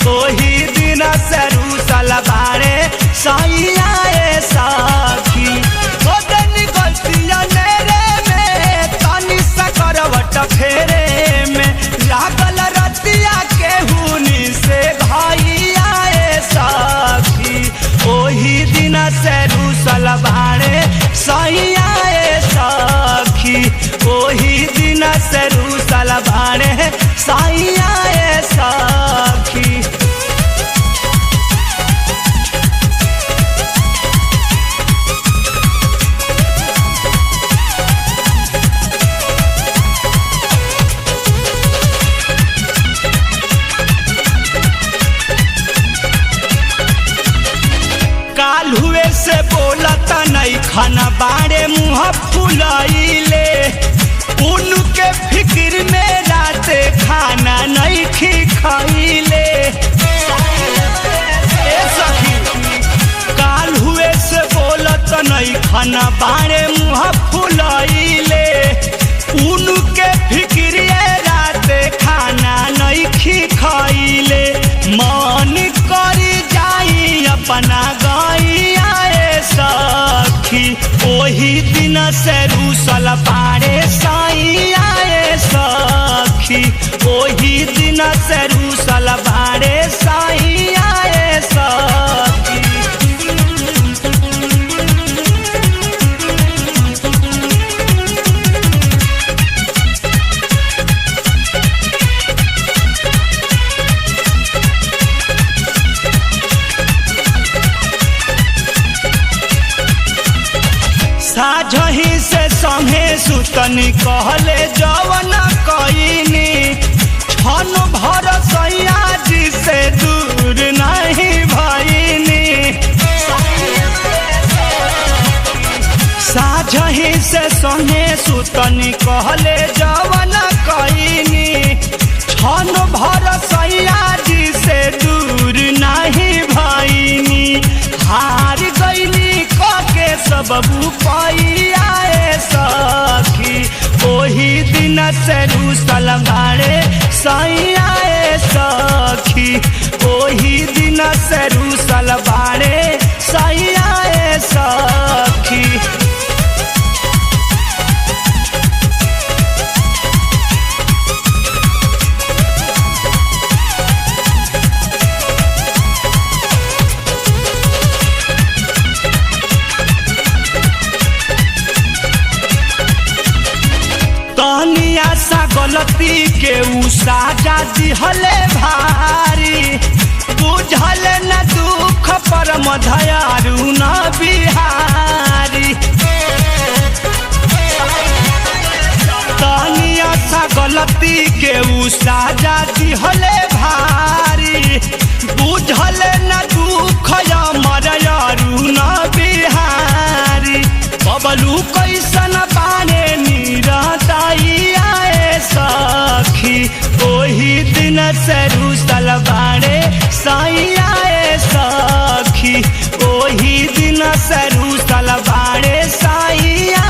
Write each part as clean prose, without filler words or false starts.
ओही दिन से रूसल बाड़े सैया सखी। ओदन गलतिया नेरे में तनी सा करवट फेरे में लागल रतिया के हुनी से भैया सखी। ओही दिन से रूसल बाड़े सैया सखी। ओही दिन से रूसल बाड़े सैया सखी। काल हुए से बोलत नहीं खाना बाड़े मुँह फुलाइले उनके फिक्र में राते खाना नहीं खाइले। काल हुए से बोलत नहीं खाना बाड़े मुँह फुलाइले उनके फिक्र राते खाना नहीं खाइले। मन करी जाई अपना गैया सखी। ओही दिन से रूसल बाड़े सैया सखी। ओही दिन से रूसल बाड़े सैया सखी। साझही से संगे सुतनी कहले जवन कईनी छन भर सैया जी से दूर नहीं भईनी। साझही से संगे सुतनी कहले जवन कईनी छन भर सैया जी से दूर नहीं भईनी। हार गईनी के सब पाइया सखी। ओही दिन से रूसल बाड़े सैया सखी। ओही दिन से रूसल बाड़े सैया सखी। तनिया सा गलती के उ साजा दिहले भारी बुझल न दुख पर मधयारू न बिहारी। तनिया सा गलती के उ साजा दिहले भारी बुझल न दुख मरयारू न बिहारी। बबलू कैसन बाने निरताइया सखी। ओही दिन से रूसल बाड़े सैया सखी। ओही दिन से रूसल बाड़े सैया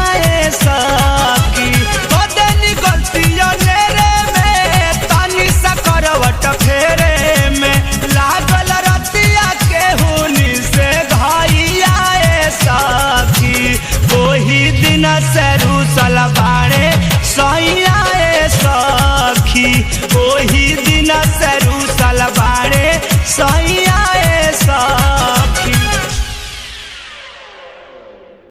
सखी। बदन गलतिया नेरे में तनी सा करवट फेरे में लागल रतिया के हुनी से घाइया सखी। ओही दिन से रूसल बाड़े सैया सखी। ओही दिन से